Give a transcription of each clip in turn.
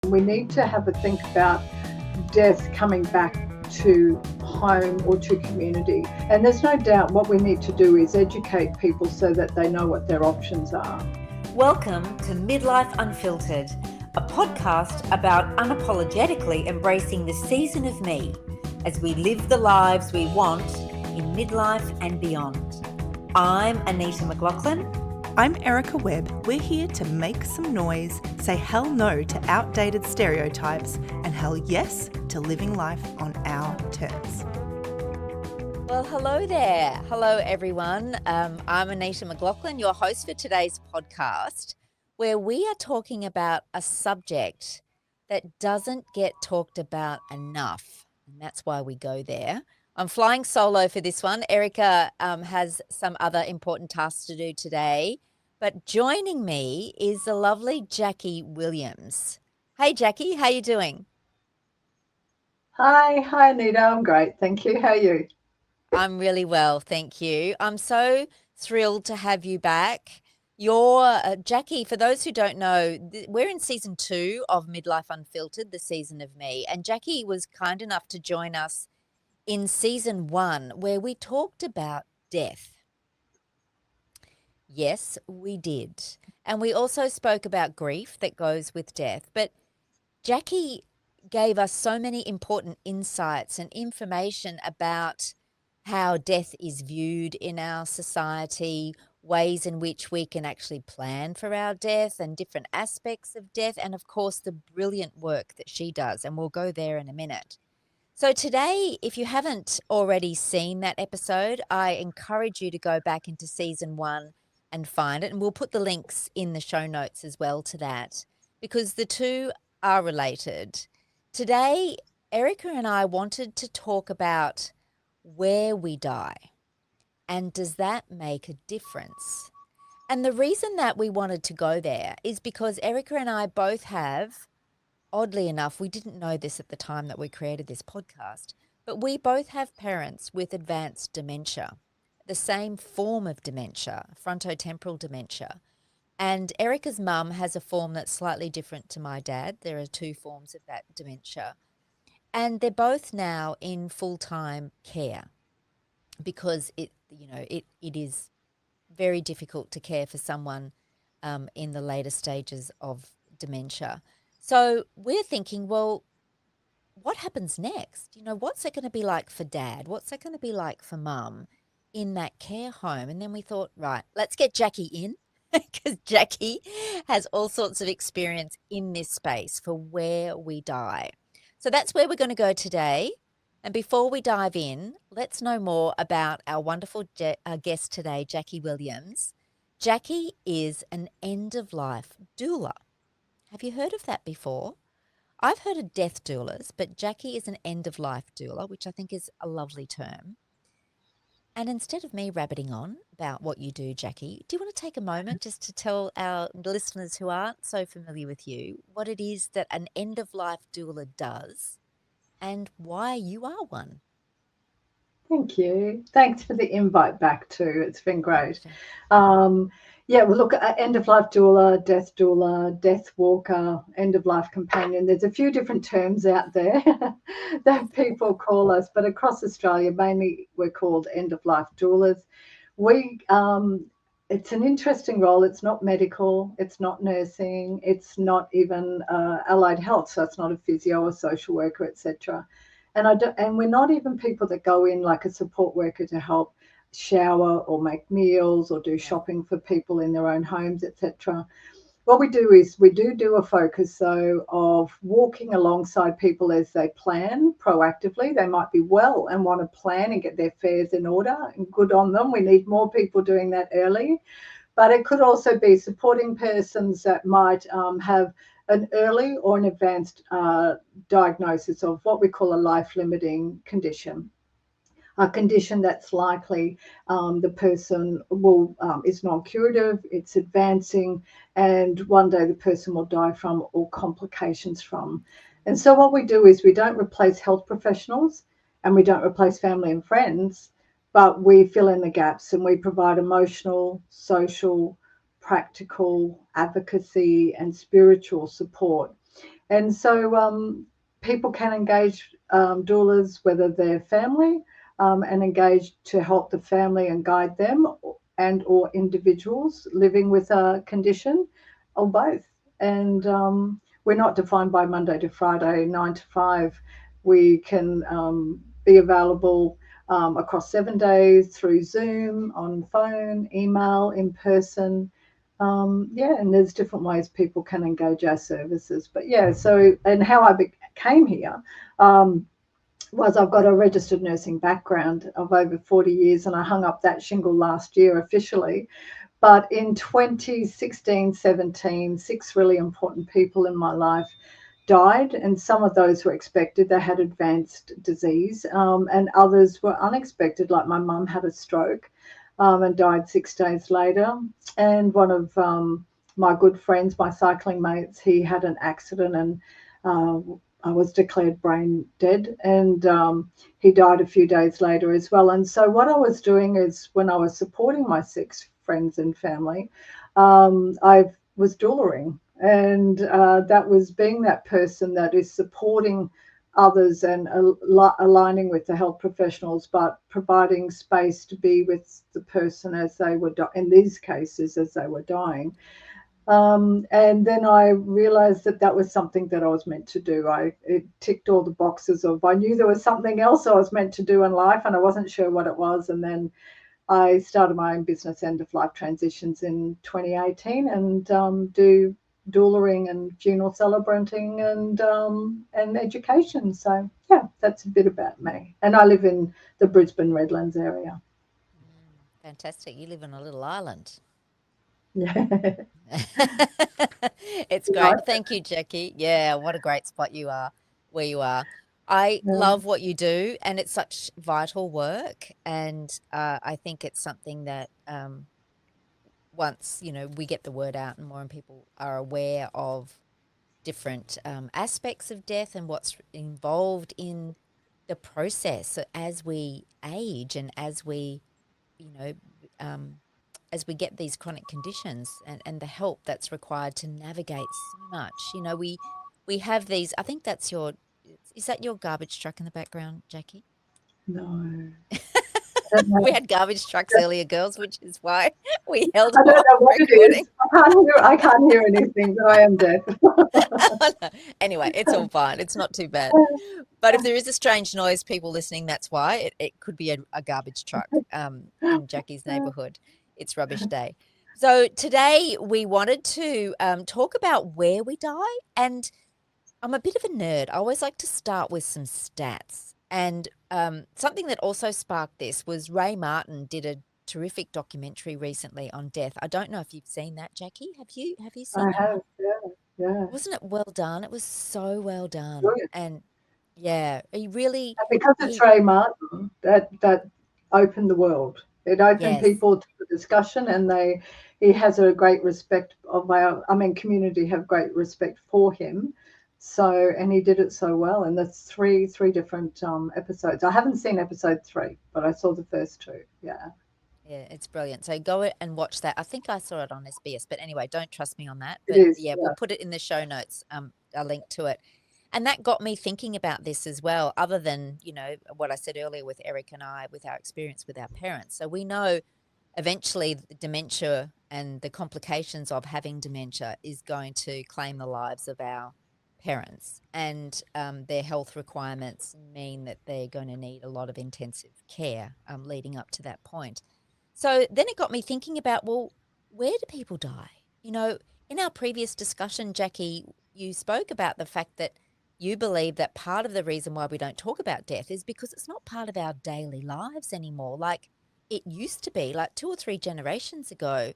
We need to have a think about death coming back to home or to community. And there's no doubt what we need to do is educate people so that they know what their options are. Welcome to Midlife Unfiltered, a podcast about unapologetically embracing the season of me as we live the lives we want in midlife and beyond. I'm Anita McLaughlin. I'm Erica Webb. We're here to make some noise, say hell no to outdated stereotypes, and hell yes to living life on our terms. Well, hello there. Hello, everyone. I'm Anita McLaughlin, your host for today's podcast, where we are talking about a subject that doesn't get talked about enough, and that's why we go there. I'm flying solo for this one. Erica has some other important tasks to do today, but joining me is the lovely Jacqui Williams. Hey, Jacqui, how you doing? Hi, Anita. I'm great. Thank you. How are you? I'm really well, thank you. I'm so thrilled to have you back. You're Jacqui, for those who don't know, we're in season 2 of Midlife Unfiltered, the season of me. And Jacqui was kind enough to join us in season 1, where we talked about death. Yes, we did. And we also spoke about grief that goes with death. But Jacqui gave us so many important insights and information about how death is viewed in our society, ways in which we can actually plan for our death and different aspects of death, and of course the brilliant work that she does, and we'll go there in a minute. So today, if you haven't already seen that episode, I encourage you to go back into season 1 and find it, and we'll put the links in the show notes as well to that, because the two are related. Today, Erica and I wanted to talk about where we die, and does that make a difference? And the reason that we wanted to go there is because Erica and I both have, oddly enough, we didn't know this at the time that we created this podcast, but we both have parents with advanced dementia, the same form of dementia, frontotemporal dementia. And Erica's mum has a form that's slightly different to my dad. There are 2 forms of that dementia. And they're both now in full-time care because it is very difficult to care for someone in the later stages of dementia. So we're thinking, well, what happens next? What's it going to be like for dad? What's it going to be like for mum in that care home? And then we thought, right, let's get Jacqui in because Jacqui has all sorts of experience in this space for where we die. So that's where we're going to go today. And before we dive in, let's know more about our wonderful guest today, Jacqui Williams. Jacqui is an end-of-life doula. Have you heard of that before? I've heard of death doulas, but Jacqui is an end-of-life doula, which I think is a lovely term. And instead of me rabbiting on about what you do, Jacqui, do you want to take a moment just to tell our listeners who aren't so familiar with you what it is that an end-of-life doula does and why you are one? Thank you. Thanks for the invite back too. It's been great. Well, look, end-of-life doula, death walker, end-of-life companion. There's a few different terms out there that people call us, but across Australia, mainly we're called end-of-life doulas. It's an interesting role. It's not medical. It's not nursing. It's not even allied health. So it's not a physio or social worker, etc. And we're not even people that go in like a support worker to help shower or make meals or do shopping for people in their own homes, etc. What we do is we do a focus though of walking alongside people as they plan proactively. They might be well and want to plan and get their affairs in order, and good on them. We need more people doing that early. But it could also be supporting persons that might have an early or an advanced diagnosis of what we call a life-limiting condition. A condition that's likely the person is non-curative, it's advancing, and one day the person will die from or complications from. And so what we do is we don't replace health professionals and we don't replace family and friends, but we fill in the gaps and we provide emotional, social, practical, advocacy, and spiritual support And so people can engage doulas, whether they're family, and engage to help the family and guide them, and or individuals living with a condition, or both. And we're not defined by Monday to Friday, 9 to 5. We can be available across 7 days through Zoom, on phone, email, in person. And there's different ways people can engage our services. But yeah, so, and how I came here was I've got a registered nursing background of over 40 years, and I hung up that shingle last year officially. But in 2016, 17, 6 really important people in my life died, and some of those were expected. They had advanced disease, and others were unexpected, like my mum had a stroke and died 6 days later. And one of my good friends, my cycling mates, he had an accident, and I was declared brain dead, and he died a few days later as well. And so what I was doing is, when I was supporting my 6 friends and family, I was doulaing, and that was being that person that is supporting others and aligning with the health professionals, but providing space to be with the person as they were in these cases, as they were dying. And then I realized that that was something that I was meant to do. It ticked all the boxes of, I knew there was something else I was meant to do in life, and I wasn't sure what it was. And then I started my own business, End of Life Transitions, in 2018, and do doulaing and funeral celebrating and education. So yeah, that's a bit about me. And I live in the Brisbane Redlands area. Fantastic. You live on a little island. Yeah. It's great. Thank you, Jacqui. Yeah, what a great spot you are, where you are. I love what you do, and it's such vital work. And I think it's something that once, we get the word out and more people are aware of different aspects of death and what's involved in the process. So as we age and as we, you know, as we get these chronic conditions and the help that's required to navigate so much, we have these. I think that's is that your garbage truck in the background, Jacqui? No. We had garbage trucks earlier, girls, which is why we held I don't off know what recording. it is. I can't hear anything, but I am deaf. Anyway, it's all fine. It's not too bad. But if there is a strange noise, people listening, that's why. It could be a garbage truck in Jacqui's neighbourhood. It's rubbish day. So today we wanted to talk about where we die. And I'm a bit of a nerd. I always like to start with some stats. And something that also sparked this was Ray Martin did a terrific documentary recently on death. I don't know if you've seen that, Jacqui. Have you seen I it? have, yeah. Wasn't it well done? It was so well done. Brilliant. And yeah, he really And because it's Ray Martin, that opened the world. It opened yes. people to the discussion, and he has a great respect of community have great respect for him. So, and he did it so well. And there's three different episodes. I haven't seen episode 3, but I saw the first 2. Yeah. Yeah, it's brilliant. So go and watch that. I think I saw it on SBS, but anyway, don't trust me on that. It But is, yeah, we'll put it in the show notes, a link to it. And that got me thinking about this as well, other than, what I said earlier with Eric and I, with our experience with our parents. So we know eventually the dementia and the complications of having dementia is going to claim the lives of our parents, and their health requirements mean that they're going to need a lot of intensive care leading up to that point. So then it got me thinking about, well, where do people die? In our previous discussion, Jacqui, you spoke about the fact that you believe that part of the reason why we don't talk about death is because it's not part of our daily lives anymore. Like it used to be, like 2 or 3 generations ago,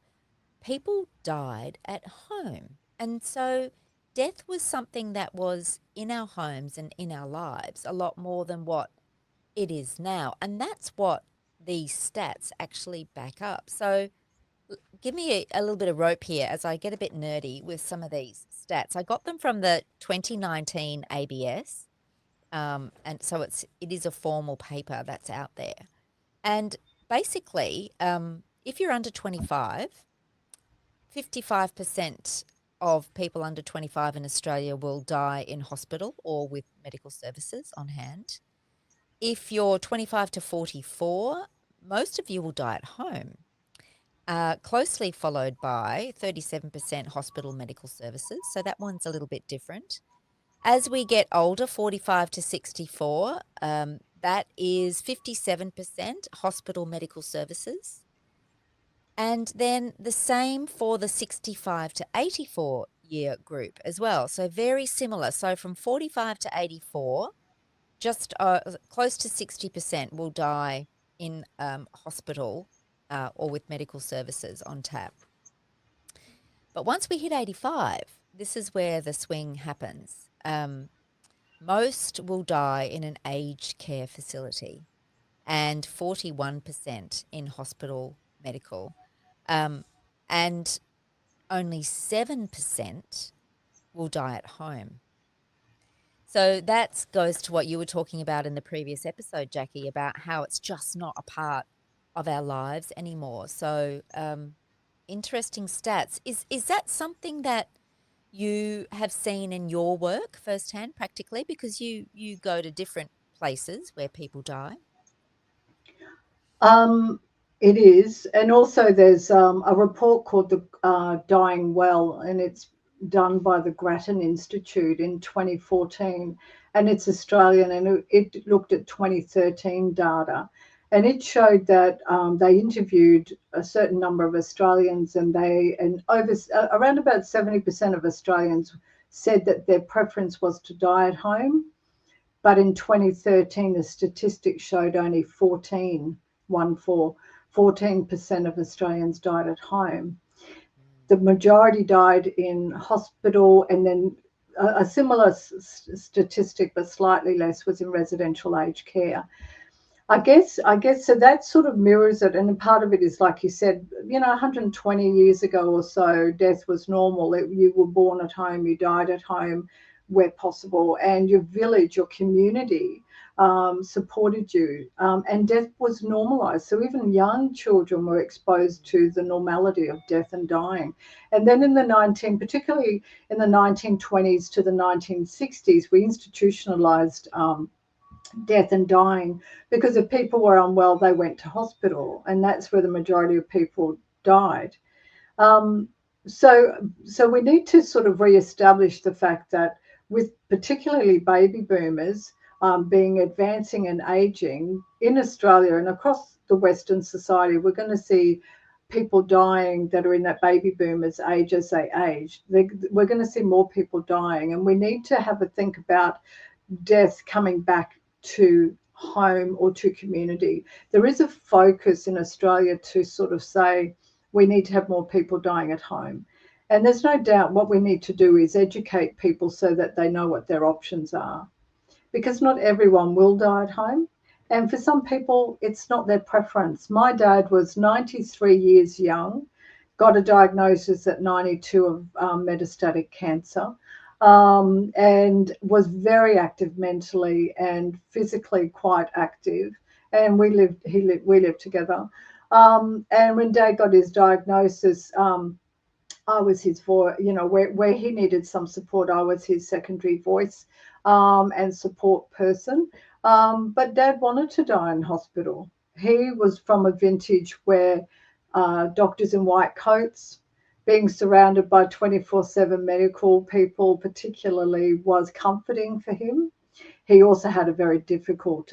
people died at home. And so death was something that was in our homes and in our lives a lot more than what it is now. And that's what these stats actually back up. So give me a little bit of rope here as I get a bit nerdy with some of these stats. I got them from the 2019 ABS. And so it is a formal paper that's out there. And basically, if you're under 25, 55% of people under 25 in Australia will die in hospital or with medical services on hand. If you're 25 to 44, most of you will die at home, closely followed by 37% hospital medical services. So that one's a little bit different. As we get older, 45 to 64, that is 57% hospital medical services. And then the same for the 65 to 84 year group as well. So very similar. So from 45 to 84, just close to 60% will die in hospital or with medical services on tap. But once we hit 85, this is where the swing happens. Most will die in an aged care facility and 41% in hospital medical. And only 7% will die at home. So that goes to what you were talking about in the previous episode, Jacqui, about how it's just not a part of our lives anymore. So interesting stats. Is that something that you have seen in your work firsthand, practically, because you go to different places where people die? It is. And also there's a report called the Dying Well, and it's done by the Grattan Institute in 2014, and it's Australian, and it looked at 2013 data. And it showed that they interviewed a certain number of Australians, and around about 70% of Australians said that their preference was to die at home. But in 2013, the statistics showed only 14% of Australians died at home. The majority died in hospital, and then a similar statistic, but slightly less, was in residential aged care. I guess so that sort of mirrors it, and part of it is, like you said, 120 years ago or so, death was normal. You were born at home, you died at home where possible, and your village, your community supported you, and death was normalized. So even young children were exposed to the normality of death and dying. And then particularly in the 1920s to the 1960s, we institutionalized death and dying, because if people were unwell, they went to hospital, and that's where the majority of people died. So we need to sort of reestablish the fact that with particularly baby boomers being advancing and aging in Australia and across the Western society, we're going to see people dying that are in that baby boomers age as they age. We're going to see more people dying, and we need to have a think about death coming back to home or to community. There is a focus in Australia to sort of say we need to have more people dying at home. And there's no doubt what we need to do is educate people so that they know what their options are. Because not everyone will die at home. And for some people, it's not their preference. My dad was 93 years young, got a diagnosis at 92 of metastatic cancer. And was very active mentally and physically, quite active. And we lived together. And when Dad got his diagnosis, I was his voice, where he needed some support, I was his secondary voice and support person. But Dad wanted to die in hospital. He was from a vintage where doctors in white coats, being surrounded by 24/7 medical people particularly, was comforting for him. He also had a very difficult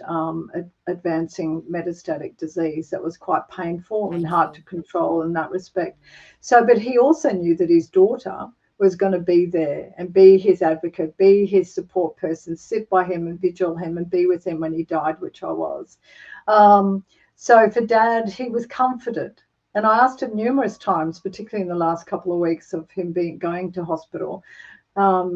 advancing metastatic disease that was quite painful and hard to control in that respect. So, but he also knew that his daughter was going to be there and be his advocate, be his support person, sit by him and vigil him and be with him when he died, which I was. So for Dad, he was comforted. And I asked him numerous times, particularly in the last couple of weeks of him going to hospital,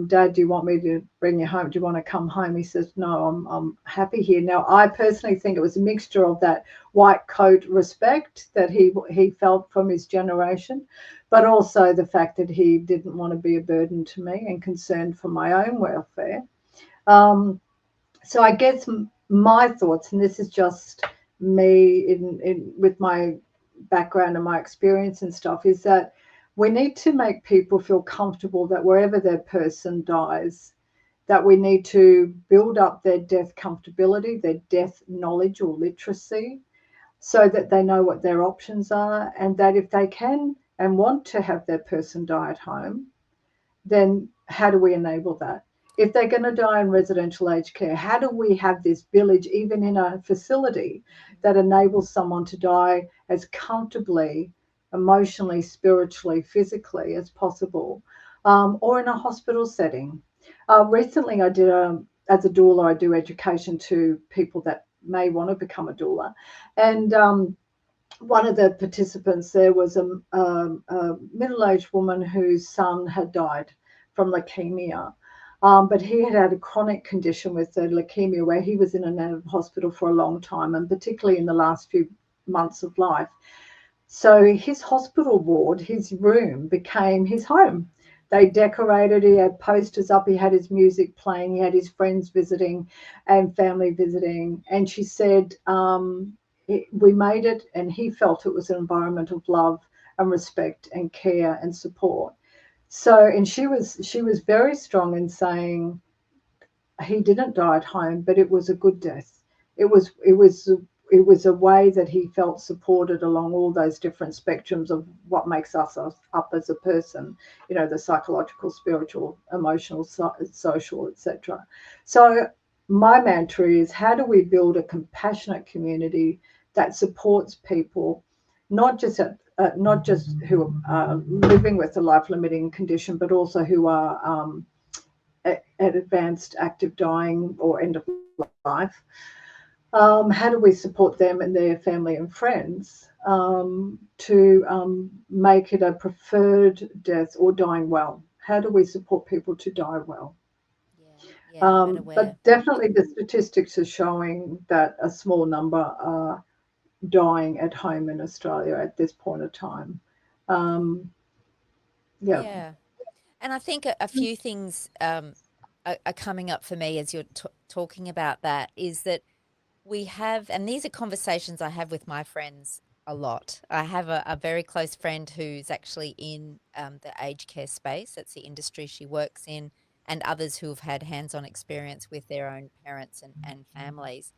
Dad, do you want me to bring you home? Do you want to come home? He says, no, I'm happy here. Now, I personally think it was a mixture of that white coat respect that he felt from his generation, but also the fact that he didn't want to be a burden to me and concerned for my own welfare. So I guess my thoughts, and this is just me with my background and my experience and stuff, is that we need to make people feel comfortable that wherever their person dies, that we need to build up their death comfortability, their death knowledge or literacy, so that they know what their options are, and that if they can and want to have their person die at home, then how do we enable that? If they're going to die in residential aged care, how do we have this village, even in a facility, that enables someone to die as comfortably, emotionally, spiritually, physically as possible, or in a hospital setting? Recently, as a doula, I do education to people that may want to become a doula. And one of the participants there was a middle-aged woman whose son had died from leukemia. But he had had a chronic condition with the leukemia where he was in and out of hospital for a long time, and particularly in the last few months of life. So his hospital ward, his room, became his home. They decorated, he had posters up, he had his music playing, he had his friends visiting and family visiting. And she said, we made it, and he felt it was an environment of love and respect and care and support. So, and she was very strong in saying he didn't die at home, but it was a good death. It was a way that he felt supported along all those different spectrums of what makes us up as a person, the psychological, spiritual, emotional, social, etc. So my mantra is, how do we build a compassionate community that supports people, not just who are living with a life-limiting condition, but also who are at advanced active dying or end of life. How do we support them and their family and friends to make it a preferred death or dying well? How do we support people to die well? Yeah, no matter where. But definitely the statistics are showing that a small number are dying at home in Australia at this point of time. Um, yeah. Yeah. And I think a few things are coming up for me as you're talking about that, is that we have, and these are conversations I have with my friends a lot. I have a very close friend who's actually in the aged care space. That's the industry she works in, and others who have had hands-on experience with their own parents and families.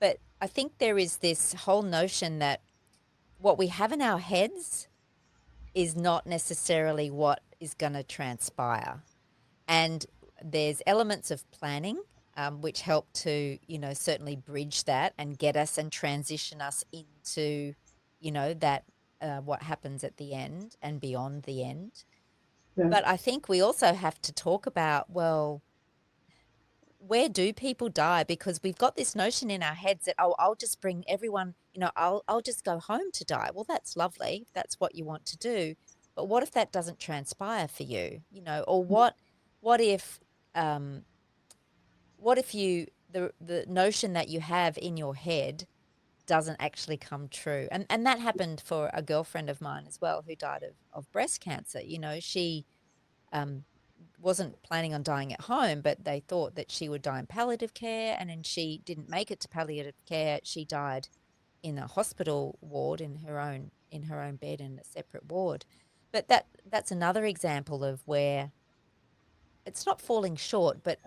But I think there is this whole notion that what we have in our heads is not necessarily what is going to transpire. And there's elements of planning, which help to, certainly bridge that and get us and transition us into, that what happens at the end and beyond the end. Yeah. But I think we also have to talk about, well, where do people die? Because we've got this notion in our heads that, oh, I'll just bring everyone, I'll just go home to die. Well, that's lovely if that's what you want to do. But what if that doesn't transpire for you? Or what if um what if the notion that you have in your head doesn't actually come true? And that happened for a girlfriend of mine as well, who died of breast cancer. She um wasn't planning on dying at home, but they thought that she would die in palliative care, and then she didn't make it to palliative care. She died in a hospital ward in her own bed in a separate ward. But that's another example of where it's not falling short, but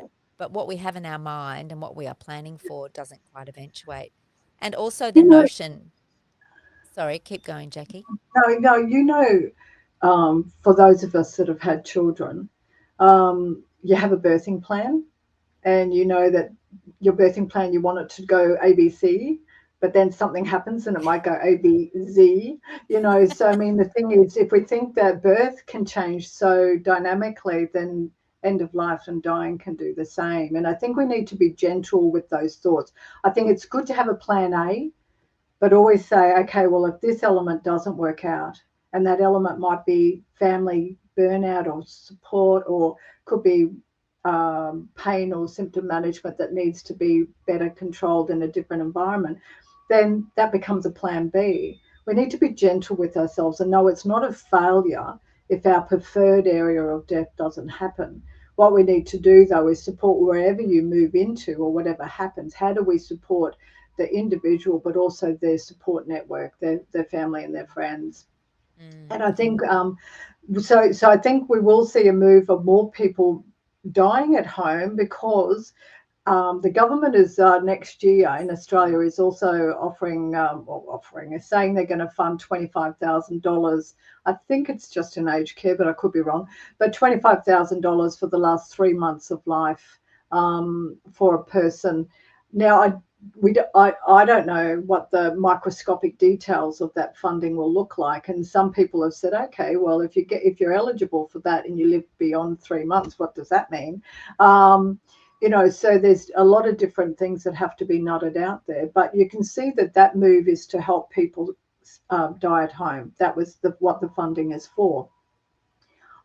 what we have in our mind and what we are planning for doesn't quite eventuate. And also the You know, notion, sorry, keep going, Jacqui. no, for those of us that have had children, you have a birthing plan, and you know that your birthing plan, you want it to go ABC, but then something happens and it might go ABZ. So I mean, the thing is, if we think that birth can change so dynamically, then end of life and dying can do the same. And I think we need to be gentle with those thoughts. I think it's good to have a plan A, but always say, okay, well, if this element doesn't work out, and that element might be family burnout or support, or could be pain or symptom management that needs to be better controlled in a different environment, then that becomes a plan B. We need to be gentle with ourselves and know it's not a failure if our preferred area of death doesn't happen. What we need to do, though, is support wherever you move into or whatever happens. How do we support the individual, but also their support network, their family and their friends? And I think so I think we will see a move of more people dying at home, because the government is next year in Australia is also is saying they're going to fund $25,000. I think it's just in aged care, but I could be wrong. But $25,000 for the last 3 months of life for a person. Now, I don't know what the microscopic details of that funding will look like, and some people have said, okay, well, if you're eligible for that and you live beyond 3 months, what does that mean? So there's a lot of different things that have to be nutted out there, but you can see that move is to help people die at home. That was what the funding is for.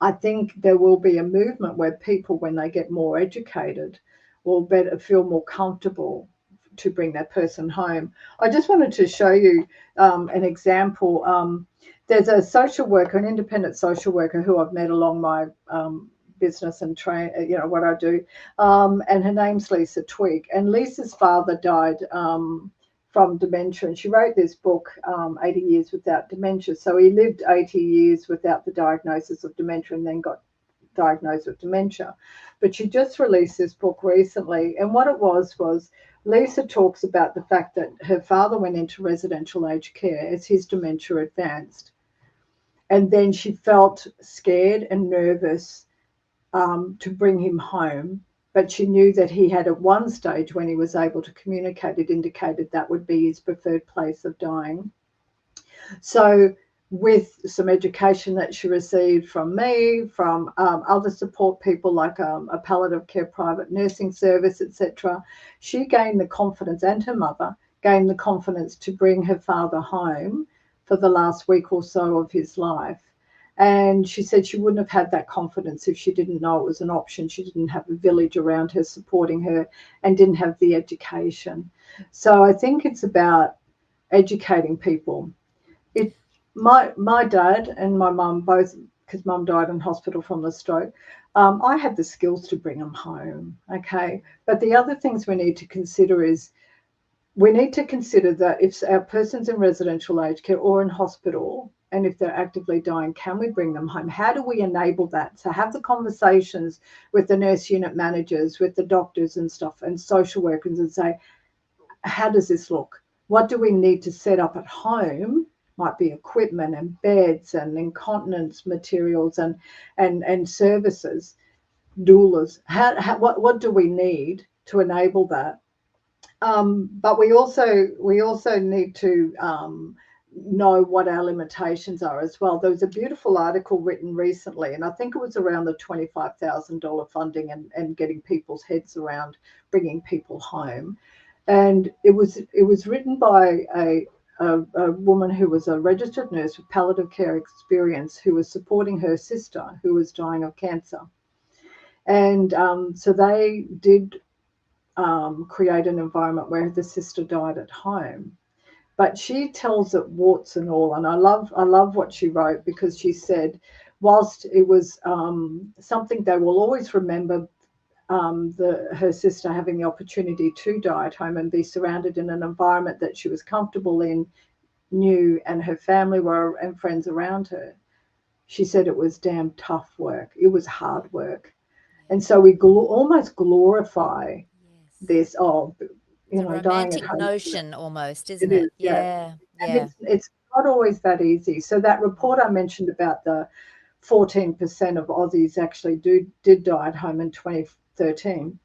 I think there will be a movement where people, when they get more educated, will feel more comfortable to bring that person home. I just wanted to show you an example. There's a social worker, an independent social worker who I've met along my business and train, what I do. And her name's Lisa Twig. And Lisa's father died from dementia. And she wrote this book, 80 Years Without Dementia. So he lived 80 years without the diagnosis of dementia and then got diagnosed with dementia. But she just released this book recently. And what it was Lisa talks about the fact that her father went into residential aged care as his dementia advanced. And then she felt scared and nervous to bring him home, but she knew that he had at one stage, when he was able to communicate, it indicated that would be his preferred place of dying. So with some education that she received from me, from other support people like a palliative care private nursing service, etc., she gained the confidence, and her mother gained the confidence, to bring her father home for the last week or so of his life. And she said she wouldn't have had that confidence if she didn't know it was an option. She didn't have a village around her supporting her and didn't have the education. So I think it's about educating people. My dad and my mum both, because mum died in hospital from the stroke, I had the skills to bring them home, okay? But the other things we need to consider is, we need to consider that if our person's in residential aged care or in hospital, and if they're actively dying, can we bring them home? How do we enable that? So have the conversations with the nurse unit managers, with the doctors and stuff, and social workers, and say, how does this look? What do we need to set up at home? Might be equipment and beds and incontinence materials and services, doulas. What do we need to enable that? But we also need to know what our limitations are as well. There was a beautiful article written recently, and I think it was around the $25,000 funding and getting people's heads around bringing people home. And it was written by a woman who was a registered nurse with palliative care experience, who was supporting her sister who was dying of cancer. And so they did create an environment where the sister died at home. But she tells it warts and all, and I love what she wrote, because she said, whilst it was something they will always remember, her sister having the opportunity to die at home and be surrounded in an environment that she was comfortable in, knew, and her family and friends around her, she said it was damn tough work. It was hard work. And so we almost glorify this romantic dying at home notion almost, isn't it? Yeah. And it's not always that easy. So that report I mentioned about the 14% of Aussies actually did die at home in 2013.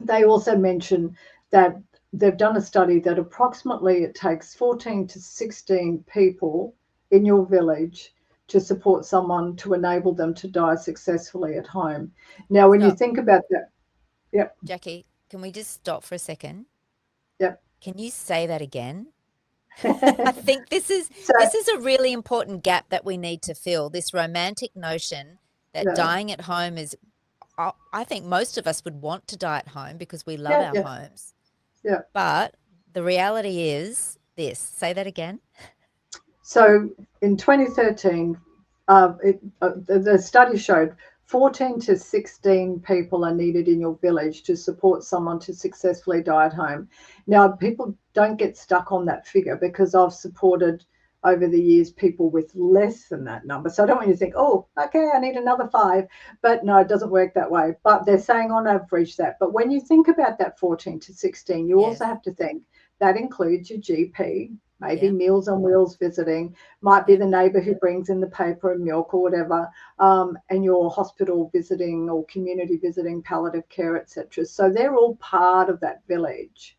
They also mentioned that they've done a study that approximately it takes 14 to 16 people in your village to support someone, to enable them to die successfully at home. Now, when you think about that, yep. Jacqui, can we just stop for a second? Yep. Can you say that again? I think this is a really important gap that we need to fill, this romantic notion that dying at home is, I think most of us would want to die at home because we love our homes. Yeah. But the reality is this. Say that again. So in 2013, the study showed 14 to 16 people are needed in your village to support someone to successfully die at home. Now, people don't get stuck on that figure, because I've supported over the years people with less than that number. So I don't want you to think, oh, okay, I need another 5. But no, it doesn't work that way. But they're saying on average that. But when you think about that 14 to 16, you also have to think that includes your GP, maybe Meals on Wheels visiting, might be the neighbour who brings in the paper and milk or whatever, and your hospital visiting or community visiting, palliative care, etc. So they're all part of that village.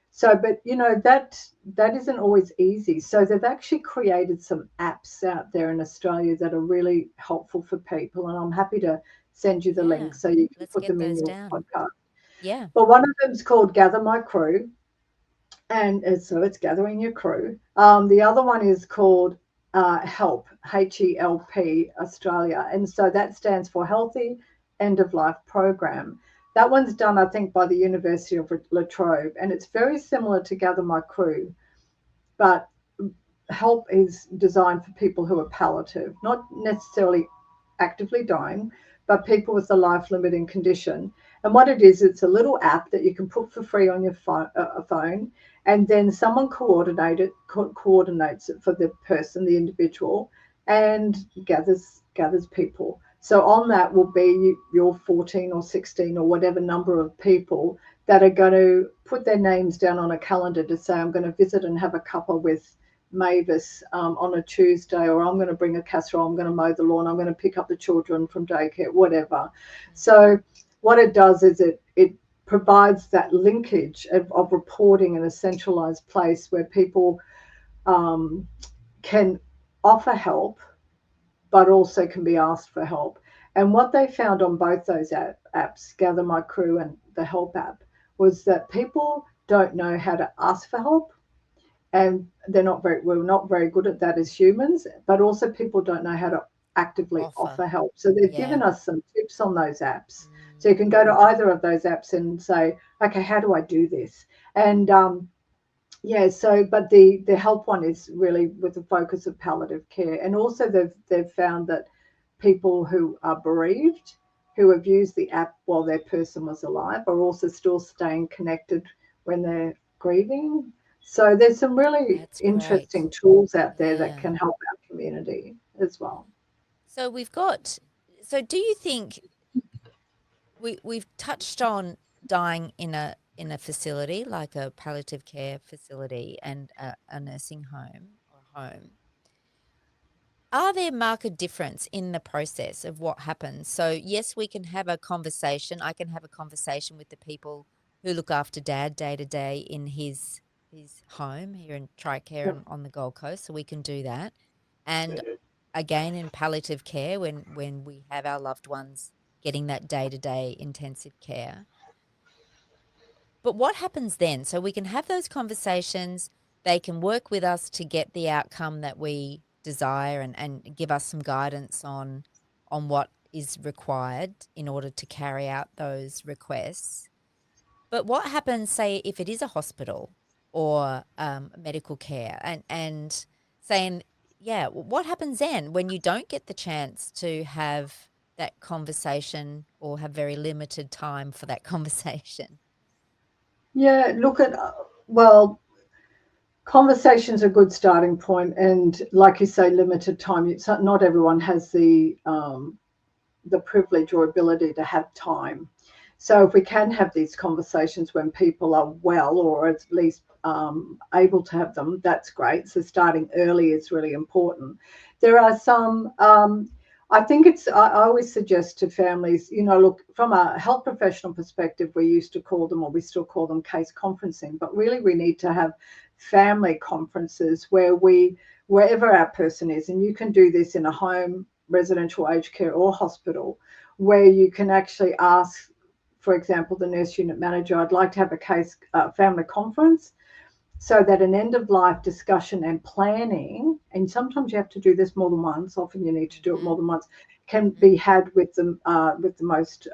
So, but that isn't always easy. So they've actually created some apps out there in Australia that are really helpful for people, and I'm happy to send you the link so you can put them in your podcast. Yeah. But one of them is called Gather My Crew, and so it's gathering your crew. The other one is called HELP, HELP Australia, and so that stands for Healthy End of Life Program. That one's done, I think, by the University of La Trobe, and it's very similar to Gather My Crew, but HELP is designed for people who are palliative, not necessarily actively dying, but people with a life-limiting condition. And what it is, it's a little app that you can put for free on your phone, and then someone coordinates it for the person, the individual, and gathers people. So on that will be your 14 or 16 or whatever number of people that are going to put their names down on a calendar to say, I'm going to visit and have a cuppa with Mavis on a Tuesday, or I'm going to bring a casserole, I'm going to mow the lawn, I'm going to pick up the children from daycare, whatever. So what it does is it provides that linkage of reporting in a centralized place where people can offer help, but also can be asked for help. And what they found on both those apps, Gather My Crew and the Help app, was that people don't know how to ask for help, and we're not very good at that as humans, but also people don't know how to actively offer help. So they've given us some tips on those apps. So you can go to either of those apps and say, okay, how do I do this? And but the help one is really with the focus of palliative care. And also they've found that people who are bereaved, who have used the app while their person was alive, are also still staying connected when they're grieving. So there's some really interesting tools out there that can help our community as well. So do you think we've touched on dying in a facility like a palliative care facility and a nursing home or home? Are there marked difference in the process of what happens? So yes, we can have a conversation. I can have a conversation with the people who look after Dad day to day in his home here in Tricare on the Gold Coast. So we can do that. And again, in palliative care, when we have our loved ones getting that day-to-day intensive care. But what happens then? So we can have those conversations. They can work with us to get the outcome that we desire and give us some guidance on what is required in order to carry out those requests. But what happens, say, if it is a hospital or medical care and saying, what happens then when you don't get the chance to have that conversation or have very limited time for that conversation? Yeah, conversation's a good starting point, and like you say, limited time. Not everyone has the privilege or ability to have time. So if we can have these conversations when people are well, or at least able to have them, that's great. So starting early is really important. There are some, I think I always suggest to families, look, from a health professional perspective, we used to call them, or we still call them, case conferencing, but really we need to have family conferences wherever our person is, and you can do this in a home, residential aged care or hospital, where you can actually ask, for example, the nurse unit manager, I'd like to have a family conference, so that an end-of-life discussion and planning, and sometimes you have to do this more than once, often you need to do it more than once, can be had with the most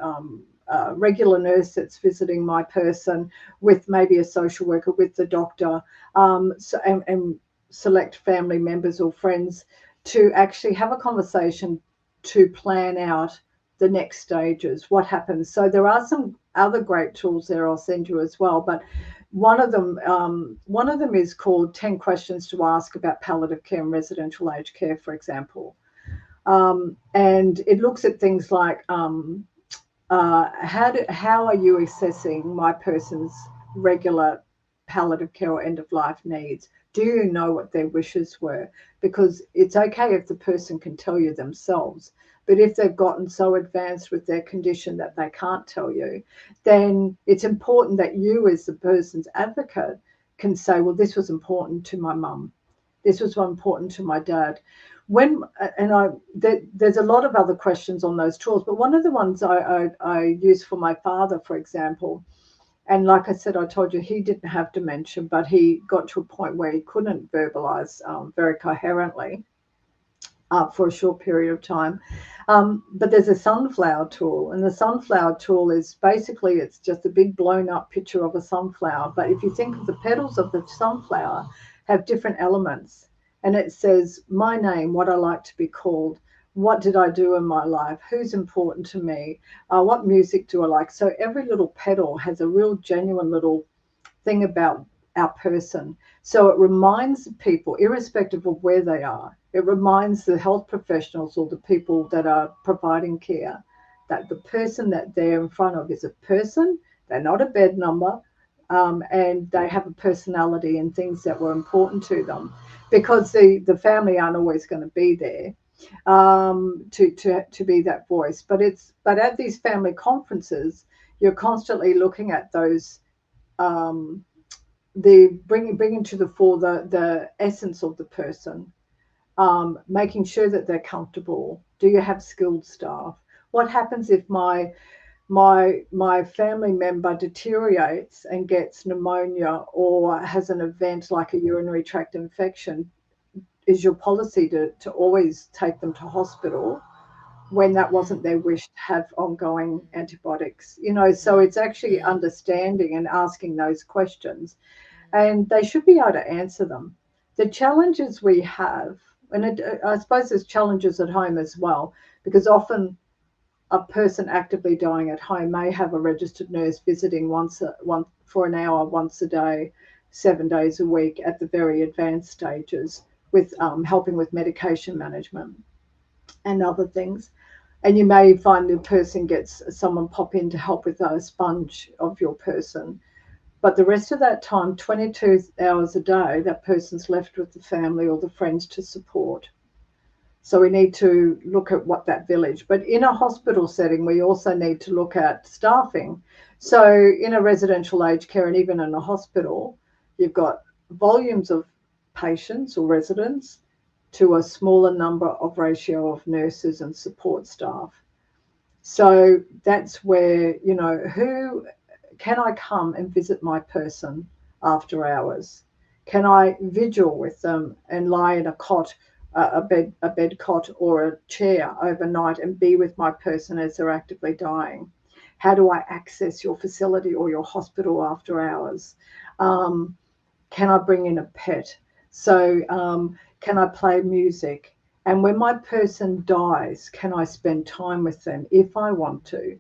regular nurse that's visiting my person, with maybe a social worker, with the doctor, and select family members or friends to actually have a conversation to plan out the next stages, what happens. So there are some other great tools there I'll send you as well, but one of them is called 10 Questions to Ask About Palliative Care and Residential Aged Care, for example. And it looks at things like how are you assessing my person's regular palliative care or end of life needs? Do you know what their wishes were? Because it's okay if the person can tell you themselves, but if they've gotten so advanced with their condition that they can't tell you, then it's important that you, as the person's advocate, can say, well, this was important to my mum, this was important to my dad. There's a lot of other questions on those tools, but one of the ones I use for my father, for example, and like I said, I told you he didn't have dementia, but he got to a point where he couldn't verbalize very coherently for a short period of time. But there's a sunflower tool, and the sunflower tool is basically, it's just a big blown up picture of a sunflower. But if you think of the petals of the sunflower have different elements, and it says my name, what I like to be called, what did I do in my life, who's important to me, what music do I like. So every little petal has a real genuine little thing about our person. So it reminds people, irrespective of where they are, it reminds the health professionals or the people that are providing care that the person that they're in front of is a person, they're not a bed number, and they have a personality and things that were important to them, because the family aren't always going to be there to be that voice. But at these family conferences, you're constantly looking at those the bringing to the fore the essence of the person, making sure that they're comfortable. Do you have skilled staff? What happens if my family member deteriorates and gets pneumonia or has an event like a urinary tract infection? Is your policy to always take them to hospital when that wasn't their wish to have ongoing antibiotics? So it's actually understanding and asking those questions, and they should be able to answer them. The challenges we have, and I suppose there's challenges at home as well, because often a person actively dying at home may have a registered nurse visiting for an hour once a day, 7 days a week at the very advanced stages, with helping with medication management and other things. And you may find the person gets someone pop in to help with a sponge of your person. But the rest of that time, 22 hours a day, that person's left with the family or the friends to support. So we need to look at what that village, but in a hospital setting, we also need to look at staffing. So in a residential aged care and even in a hospital, you've got volumes of patients or residents to a smaller number of ratio of nurses and support staff. So that's where, who can I come and visit my person after hours? Can I vigil with them and lie in a cot, a bed cot or a chair overnight and be with my person as they're actively dying? How do I access your facility or your hospital after hours? Can I bring in a pet? So can I play music? And when my person dies, can I spend time with them if I want to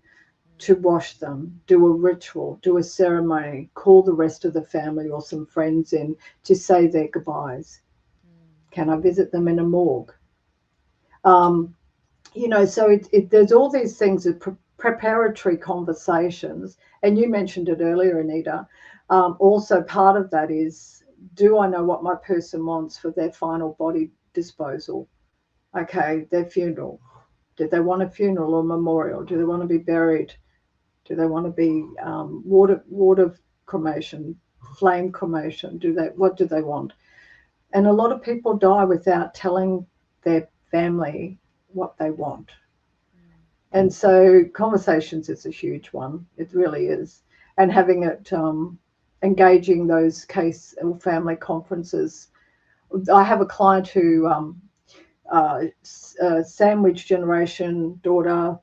wash them, do a ritual, do a ceremony, call the rest of the family or some friends in to say their goodbyes? Can I visit them in a morgue? So there's all these things of preparatory conversations. And you mentioned it earlier, Anita. Also, part of that is, do I know what my person wants for their final body disposal? Okay, their funeral. Do they want a funeral or memorial? Do they want to be buried? Do they want to be water cremation, flame cremation? What do they want? And a lot of people die without telling their family what they want. And so conversations is a huge one. It really is. And having it, engaging those case or family conferences. I have a client who, sandwich generation daughter,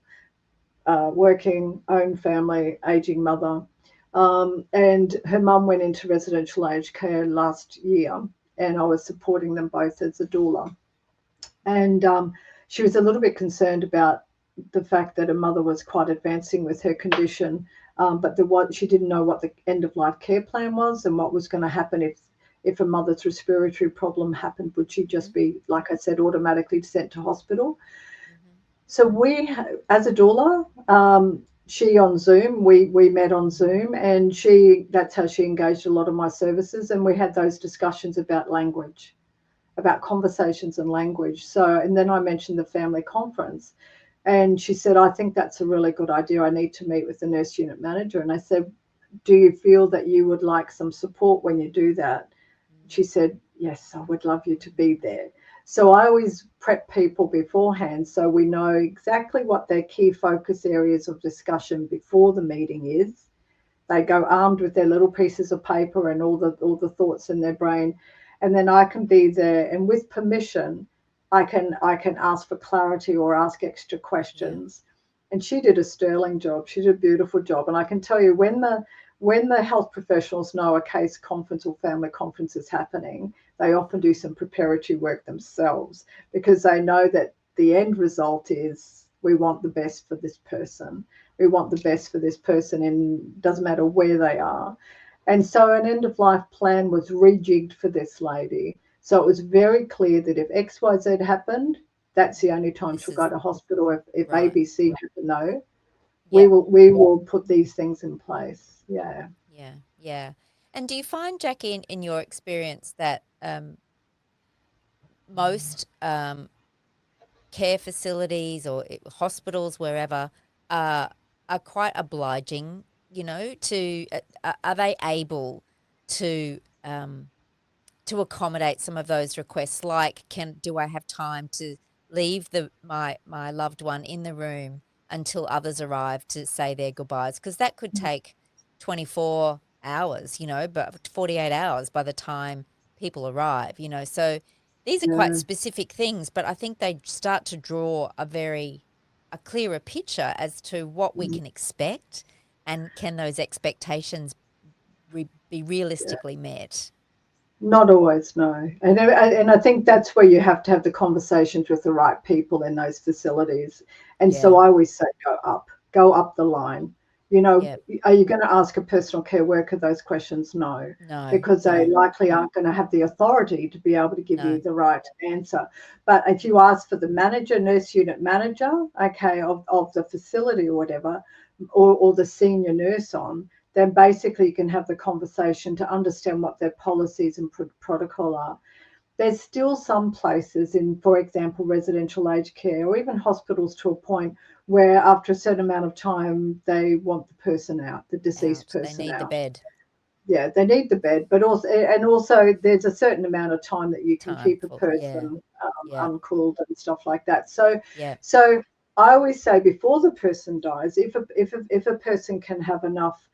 working, own family, aging mother. And her mum went into residential aged care last year, and I was supporting them both as a doula. And she was a little bit concerned about the fact that her mother was quite advancing with her condition, But she didn't know what the end of life care plan was and what was going to happen if a mother's respiratory problem happened. Would she just be, like I said, automatically sent to hospital? So we, as a doula, she on Zoom, we met on Zoom, and that's how she engaged a lot of my services, and we had those discussions about language, about conversations and language. So, and then I mentioned the family conference, and she said, I think that's a really good idea. I need to meet with the nurse unit manager. And I said, do you feel that you would like some support when you do that? She said, yes, I would love you to be there. So I always prep people beforehand so we know exactly what their key focus areas of discussion before the meeting is. They go armed with their little pieces of paper and all the thoughts in their brain, and then I can be there, and with permission, I can ask for clarity or ask extra questions. And she did a sterling job. She did a beautiful job. And I can tell you, when the health professionals know a case conference or family conference is happening, they often do some preparatory work themselves, because they know that the end result is we want the best for this person. We want the best for this person, and doesn't matter where they are. And so an end of life plan was rejigged for this lady. So it was very clear that if XYZ happened, that's the only time she'll go to hospital. If right. ABC happen, though, we will put these things in place. Yeah. Yeah. And do you find, Jacqui, in your experience, that most care facilities or hospitals, wherever, are quite obliging, to are they able to accommodate some of those requests, like do I have time to leave my loved one in the room until others arrive to say their goodbyes, because that could take 24 hours, but 48 hours by the time people arrive, so these are quite specific things, but I think they start to draw a clearer picture as to what we can expect, and can those expectations be realistically met. Not always, no. And I think that's where you have to have the conversations with the right people in those facilities. And so I always say, go up the line. Are you going to ask a personal care worker those questions? No, because they likely aren't going to have the authority to be able to give you the right answer. But if you ask for the nurse unit manager, of the facility or whatever, or the senior nurse then basically you can have the conversation to understand what their policies and protocol are. There's still some places for example, residential aged care or even hospitals to a point where after a certain amount of time, they want the person out, the deceased person out. They need the bed. Yeah, they need the bed, but also there's a certain amount of time that you can keep a person uncooled and stuff like that. So I always say, before the person dies, if a person can have enough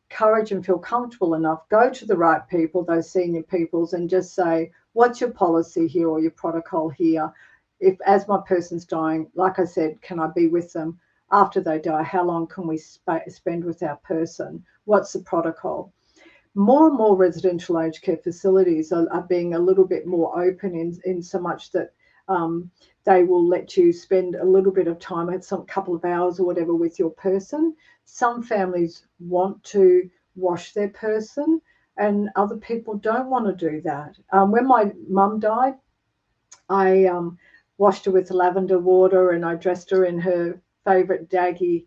courage and feel comfortable enough, go to the right people, those senior peoples, and just say, what's your policy here or your protocol here? If, as my person's dying, like I said, can I be with them after they die? How long can we spend with our person? What's the protocol? More and more residential aged care facilities are being a little bit more open in so much that they will let you spend a little bit of time, at some couple of hours or whatever, with your person. Some families want to wash their person, and other people don't want to do that. When my mum died, I washed her with lavender water, and I dressed her in her favourite Jacqui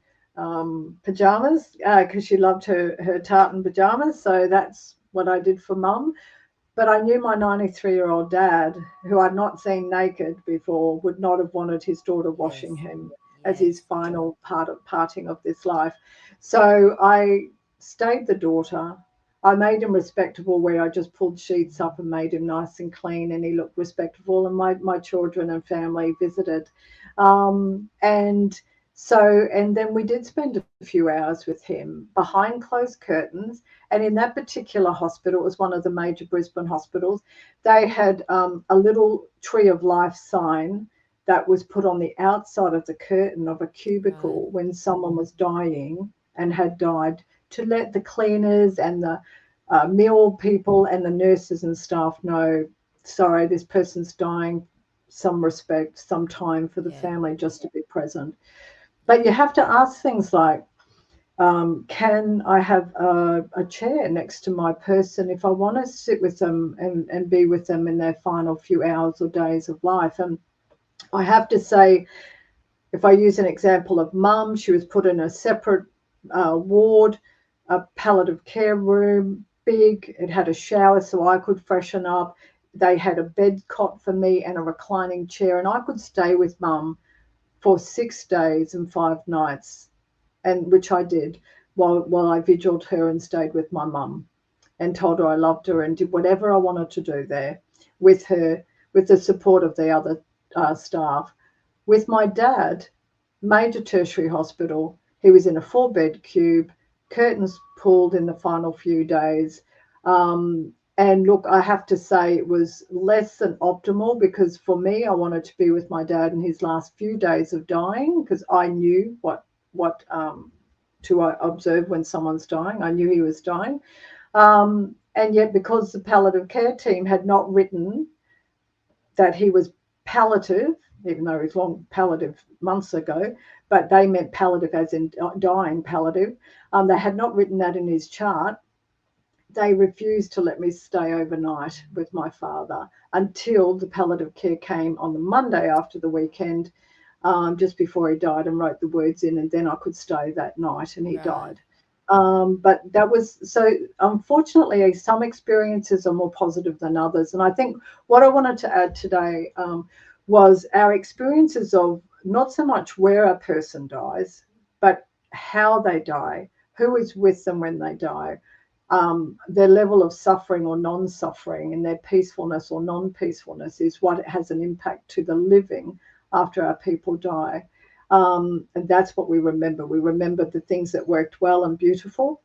pajamas, because she loved her tartan pajamas. So that's what I did for mum. But I knew my 93-year-old dad, who I'd not seen naked before, would not have wanted his daughter washing him as his final parting of this life. So I stayed the daughter. I made him respectable, where I just pulled sheets up and made him nice and clean, and he looked respectable, and my children and family visited. And then we did spend a few hours with him behind closed curtains. And in that particular hospital, it was one of the major Brisbane hospitals, they had a little tree of life sign that was put on the outside of the curtain of a cubicle when someone was dying and had died, to let the cleaners and the meal people and the nurses and staff know, sorry, this person's dying, some respect, some time for the family just to be present. But you have to ask things like, Can I have a chair next to my person if I want to sit with them and be with them in their final few hours or days of life? And I have to say, if I use an example of mum, she was put in a separate ward, a palliative care room, big. It had a shower so I could freshen up. They had a bed cot for me and a reclining chair, and I could stay with mum for 6 days and 5 nights, and which I did while I vigiled her and stayed with my mum and told her I loved her and did whatever I wanted to do there with her, with the support of the other staff. With my dad, major tertiary hospital, he was in a 4-bed cube, curtains pulled in the final few days. And look, I have to say it was less than optimal, because for me, I wanted to be with my dad in his last few days of dying, because I knew what to observe when someone's dying. I knew he was dying. And yet, because the palliative care team had not written that he was palliative, even though he was long palliative months ago, but they meant palliative as in dying palliative. They had not written that in his chart. They refused to let me stay overnight with my father until the palliative care came on the Monday after the weekend, just before he died, and wrote the words in, and then I could stay that night, and he died. But that was so, unfortunately, some experiences are more positive than others. And I think what I wanted to add today was our experiences of not so much where a person dies, but how they die, who is with them when they die, their level of suffering or non-suffering, and their peacefulness or non-peacefulness is what has an impact to the living after our people die. And that's what we remember. We remember the things that worked well and beautiful,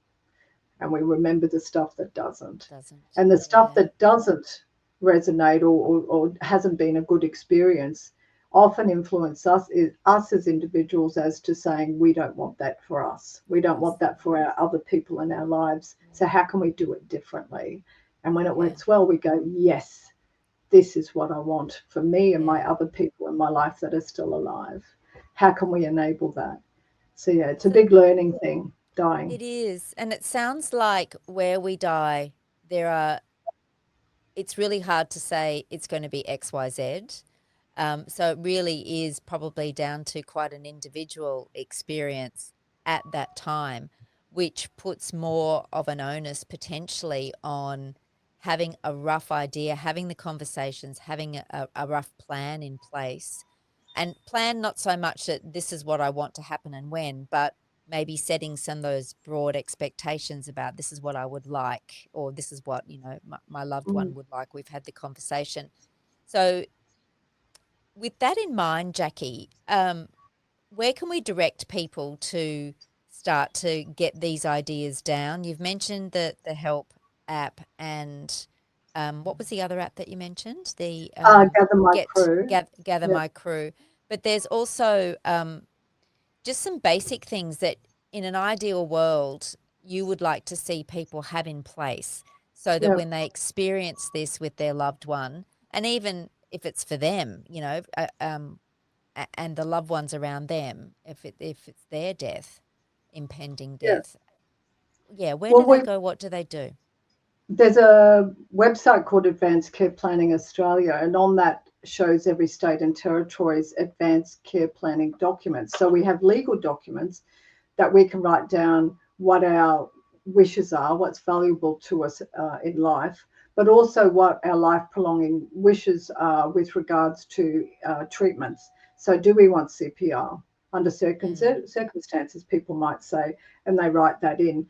and we remember the stuff that doesn't. And the stuff that doesn't resonate or hasn't been a good experience often influence us as individuals as to saying, we don't want that for us. We don't want that for our other people in our lives. So how can we do it differently? And when it works well, we go, yes, this is what I want for me and my other people in my life that are still alive. How can we enable that? So yeah, it's a big learning thing, dying. It is. And it sounds like where we die, it's really hard to say it's going to be X, Y, Z. So it really is probably down to quite an individual experience at that time, which puts more of an onus potentially on having a rough idea, having the conversations, having a rough plan in place. And plan not so much that this is what I want to happen and when, but maybe setting some of those broad expectations about this is what I would like, or this is what, my loved one would like. We've had the conversation. So with that in mind, Jacqui, where can we direct people to start to get these ideas down? You've mentioned the Help app, and what was the other app that you mentioned? The Gather My Crew. Gather My Crew. But there's also just some basic things that in an ideal world you would like to see people have in place so that when they experience this with their loved one, and even if it's for them, and the loved ones around them, if it's their death, impending death, where do they go? What do they do? There's a website called Advanced Care Planning Australia, and on that shows every state and territory's advanced care planning documents. So we have legal documents that we can write down what our wishes are, what's valuable to us in life, but also what our life prolonging wishes are with regards to treatments. So do we want CPR? Under circumstances, people might say, and they write that in.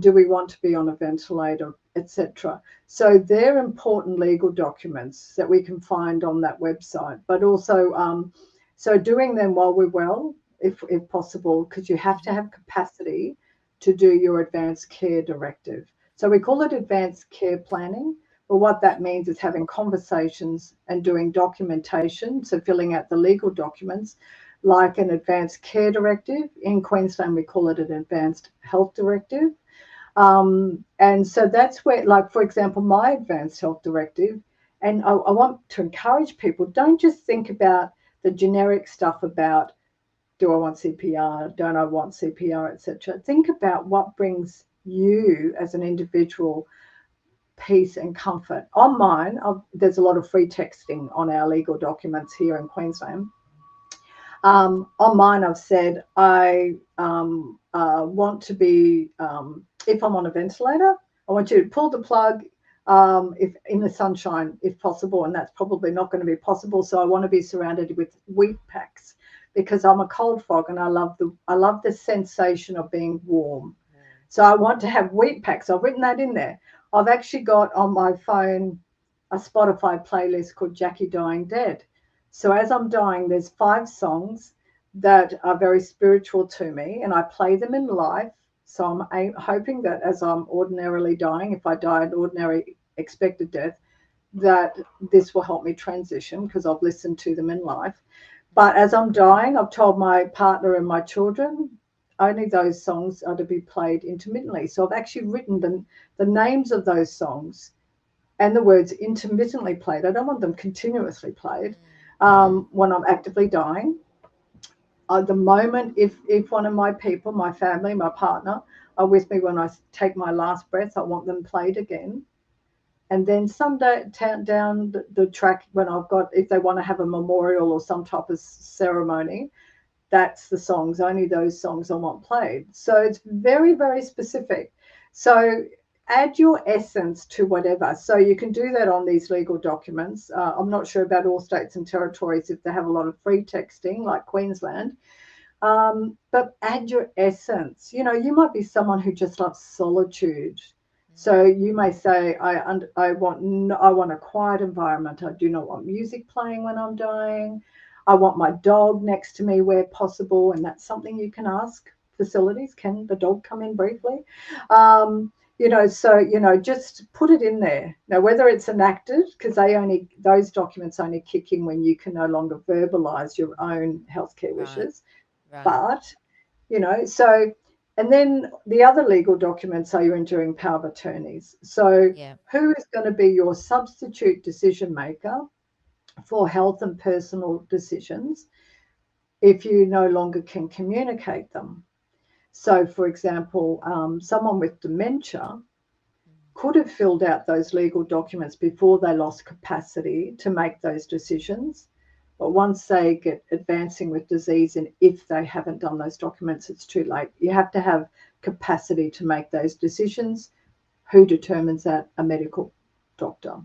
Do we want to be on a ventilator, etc.? So they're important legal documents that we can find on that website. But also, so doing them while we're well, if possible, because you have to have capacity to do your advanced care directive. So we call it advanced care planning. But what that means is having conversations and doing documentation, so filling out the legal documents, like an advanced care directive. In Queensland, we call it an advanced health directive. And so that's where, like, for example, my advanced health directive, and I want to encourage people, don't just think about the generic stuff about do I want CPR? Don't I want CPR, etc. Think about what brings you as an individual peace and comfort. On mine, there's a lot of free texting on our legal documents here in Queensland. On mine, I've said I want to be, if I'm on a ventilator, I want you to pull the plug if in the sunshine, if possible, and that's probably not going to be possible. So I want to be surrounded with wheat packs because I'm a cold frog and I love the sensation of being warm. So I want to have wheat packs. I've written that in there. I've actually got on my phone a Spotify playlist called Jacqui Dying Dead. So as I'm dying, there's 5 songs that are very spiritual to me, and I play them in life. So I'm hoping that as I'm ordinarily dying, if I die an ordinary expected death, that this will help me transition because I've listened to them in life. But as I'm dying, I've told my partner and my children only those songs are to be played intermittently. So I've actually written the names of those songs and the words intermittently played. I don't want them continuously played when I'm actively dying. At the moment, if one of my people, my family, my partner, are with me when I take my last breath, I want them played again. And then someday down the track, when I've got, if they want to have a memorial or some type of ceremony, that's the songs, only those songs I want played. So it's very, very specific. So add your essence to whatever. So you can do that on these legal documents. I'm not sure about all states and territories if they have a lot of free texting like Queensland. But add your essence. You know, you might be someone who just loves solitude. So you may say, I want a quiet environment. I do not want music playing when I'm dying. I want my dog next to me where possible. And that's something you can ask facilities. Can the dog come in briefly? Just put it in there. Now, whether it's enacted, because those documents only kick in when you can no longer verbalize your own healthcare wishes. Right. But, and then the other legal documents are your enduring power of attorneys. So who is going to be your substitute decision maker for health and personal decisions if you no longer can communicate them? So, for example, someone with dementia could have filled out those legal documents before they lost capacity to make those decisions. But once they get advancing with disease, and if they haven't done those documents, it's too late. You have to have capacity to make those decisions. Who determines that? A medical doctor.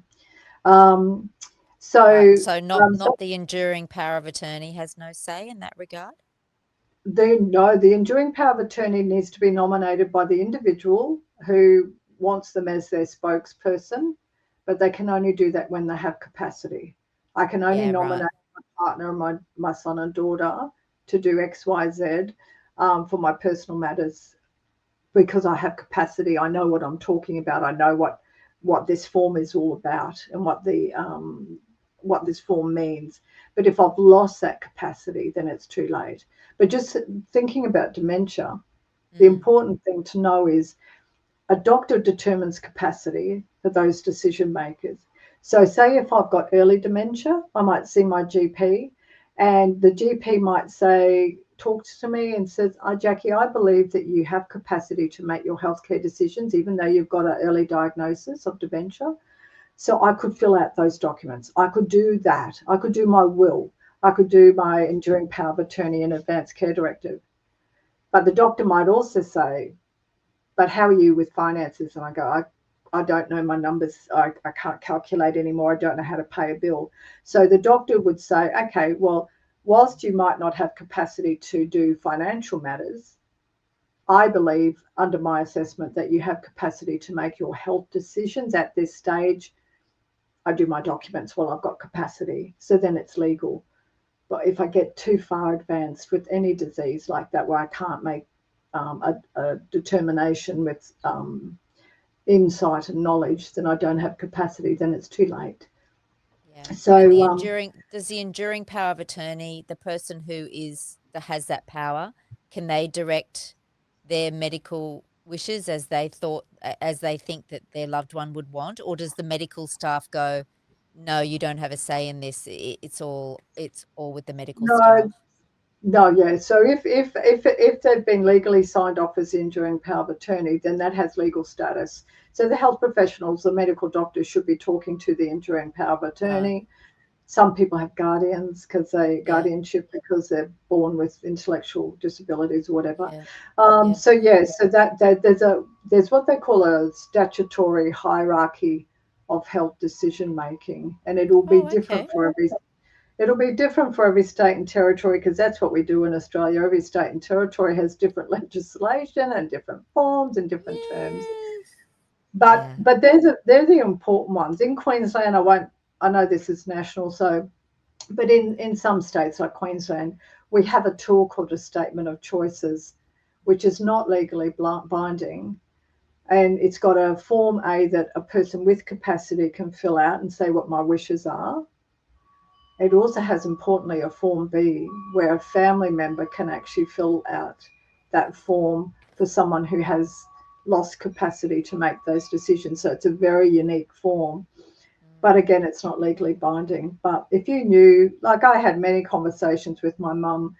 So not the enduring power of attorney has no say in that regard? The enduring power of attorney needs to be nominated by the individual who wants them as their spokesperson, but they can only do that when they have capacity. I can only nominate my partner and my son and daughter to do X, Y, Z for my personal matters because I have capacity. I know what I'm talking about. I know what this form is all about and what this form means. But if I've lost that capacity, then it's too late. But just thinking about dementia, the important thing to know is a doctor determines capacity for those decision makers. So say if I've got early dementia, I might see my GP and the GP might talk to me and says, Jacqui, I believe that you have capacity to make your healthcare decisions, even though you've got an early diagnosis of dementia. So I could fill out those documents. I could do that. I could do my will. I could do my enduring power of attorney and advanced care directive. But the doctor might also say, but how are you with finances? And I go, I don't know my numbers. I can't calculate anymore. I don't know how to pay a bill. So the doctor would say, okay, well, whilst you might not have capacity to do financial matters, I believe under my assessment that you have capacity to make your health decisions at this stage. I do my documents while I've got capacity. So then it's legal. But if I get too far advanced with any disease like that, where I can't make a determination with insight and knowledge, then I don't have capacity, then it's too late. Yeah. So does the enduring power of attorney, the person who has that power, can they direct their medical wishes as they think that their loved one would want, or does the medical staff go, no, you don't have a say in this, it's all with the medical staff? No, yeah. So if they've been legally signed off as enduring power of attorney, then that has legal status. So the health professionals, the medical doctors, should be talking to the enduring power of Right. attorney. Some people have guardians because they Yeah. guardianship because they're born with intellectual disabilities or whatever. Yeah. Yeah. So yeah, so that there's what they call a statutory hierarchy of health decision making, and Oh, okay. it'll be different for every state and territory because that's what we do in Australia. Every state and territory has different legislation and different forms and different terms. Yes. But Yeah. they're the important ones. In Queensland, I know this is national, so but in some states like Queensland, we have a tool called a statement of choices, which is not legally binding. And it's got a form A that a person with capacity can fill out and say what my wishes are. It also has, importantly, a Form B where a family member can actually fill out that form for someone who has lost capacity to make those decisions. So it's a very unique form. But Mm. again, it's not legally binding. But if you knew, like I had many conversations with my mum,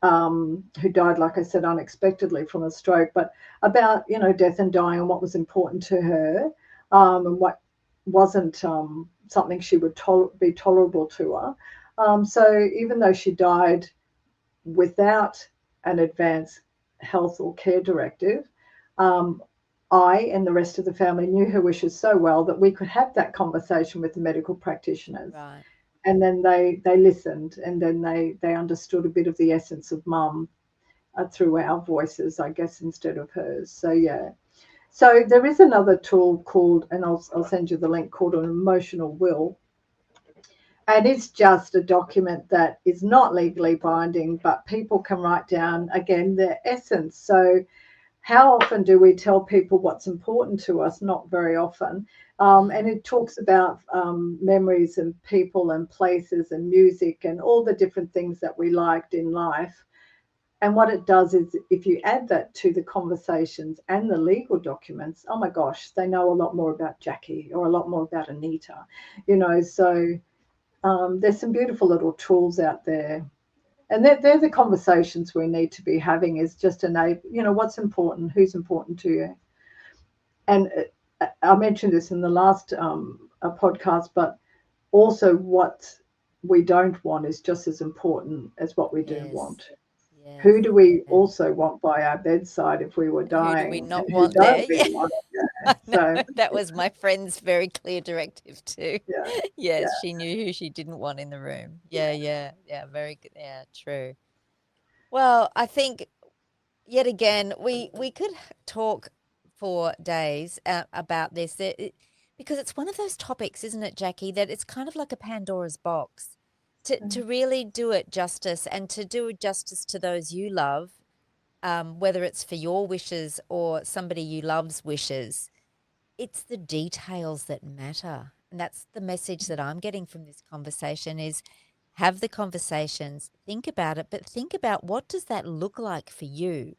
who died, like I said, unexpectedly from a stroke, but about, death and dying and what was important to her, and what wasn't something she would be tolerable to her. So even though she died without an advance health or care directive, um, I and the rest of the family knew her wishes so well that we could have that conversation with the medical practitioners. Right. And then they listened, and then they understood a bit of the essence of mum through our voices, I guess, instead of hers. So yeah. So there is another tool called, and I'll send you the link, called an emotional will, and it's just a document that is not legally binding, but people can write down again their essence. So how often do we tell people what's important to us? Not very often. And Mm. it talks about memories and people and places and music and all the different things that we liked in life. And what it does is, if you add that to the conversations and the legal documents, oh my gosh, they know a lot more about Jacqui or a lot more about Anita, So there's some beautiful little tools out there, and they're the conversations we need to be having. Is just what's important, who's important to you. And I mentioned this in the last podcast, but also what we don't want is just as important as what we do Yes. want. Yes. Who do we Yeah. also want by our bedside if we were Who do we dying, and not who want there? don't we Yeah. want? Yeah. I know. So That was my friend's very clear directive too. yeah, yeah, Yes, she knew who she didn't want in the room. Yeah, yeah, yeah. Very good. Yeah, true. Well, I think yet again we could talk for days about this because it's one of those topics, isn't it, Jacqui, that it's kind of like a Pandora's box. To really do it justice and to do justice to those you love, whether it's for your wishes or somebody you love's wishes, it's the details that matter. And that's the message that I'm getting from this conversation is have the conversations, think about it, but think about what does that look like for you?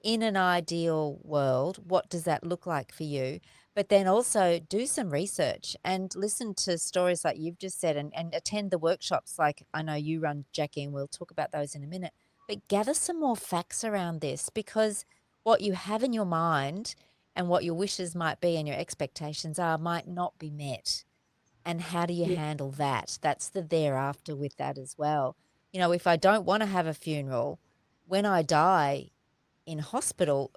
In an ideal world, what does that look like for you? But then also do some research and listen to stories like you've just said and attend the workshops like I know you run, Jacqui, and we'll talk about those in a minute. But gather some more facts around this because what you have in your mind and what your wishes might be and your expectations are might not be met. And how do you yeah, handle that? That's the thereafter with that as well. If I don't want to have a funeral, when I die in hospital,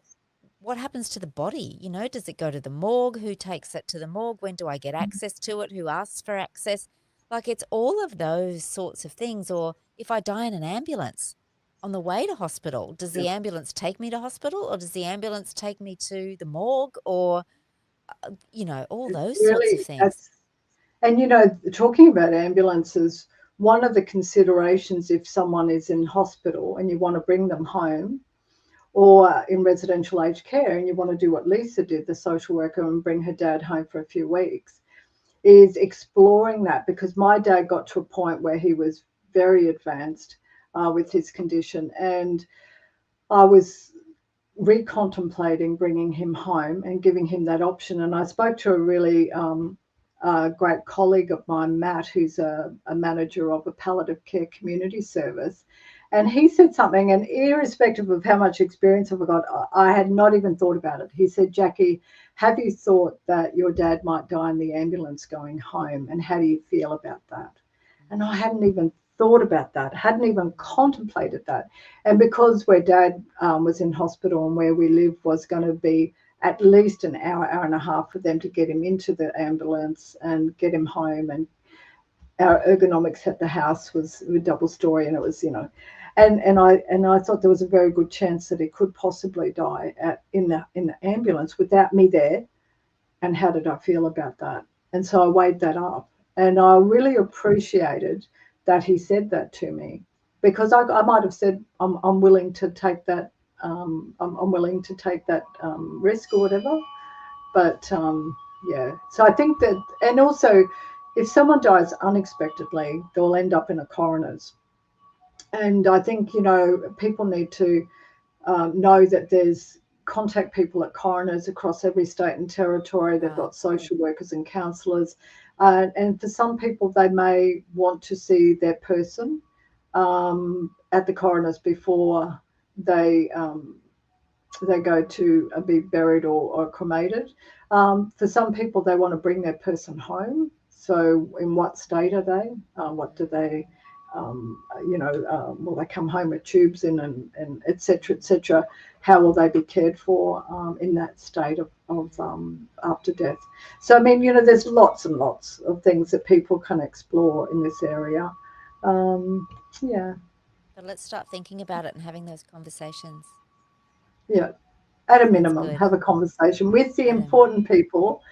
what happens to the body? Does it go to the morgue? Who takes it to the morgue? When do I get access to it? Who asks for access? Like it's all of those sorts of things. Or if I die in an ambulance on the way to hospital, does yeah. the ambulance take me to hospital or does the ambulance take me to the morgue or, all It's those sorts of really things? that's And talking about ambulances, one of the considerations if someone is in hospital and you want to bring them home, or in residential aged care and you want to do what Lisa did, the social worker, and bring her dad home for a few weeks, is exploring that, because my dad got to a point where he was very advanced with his condition, and I was recontemplating bringing him home and giving him that option. And I spoke to a really great colleague of mine, Matt, who's a manager of a palliative care community service. And he said something, and irrespective of how much experience I've got, I had not even thought about it. He said, Jacqui, have you thought that your dad might die in the ambulance going home? And how do you feel about that? And I hadn't even thought about that, hadn't even contemplated that. And because where Dad was in hospital and where we live was going to be at least an hour, hour and a half for them to get him into the ambulance and get him home. And our ergonomics at the house was a double story, and it was, and I thought there was a very good chance that he could possibly die in the ambulance without me there. And how did I feel about that? And so I weighed that up, and I really appreciated that he said that to me, because I might have said I'm willing to take that I'm willing to take that risk or whatever, but yeah. So I think that, and also, if someone dies unexpectedly, they'll end up in a coroner's, and I think people need to know that there's contact people at coroners across every state and territory. They've got social workers and counsellors. And for some people, they may want to see their person at the coroners before they go to be buried or cremated. For some people, they want to bring their person home. So in what state are they? What do they... will they come home with tubes in, and et cetera, how will they be cared for in that state of after death? So, I mean, there's lots and lots of things that people can explore in this area. Yeah. So let's start thinking about it and having those conversations. Yeah. At a minimum, have a conversation with the important people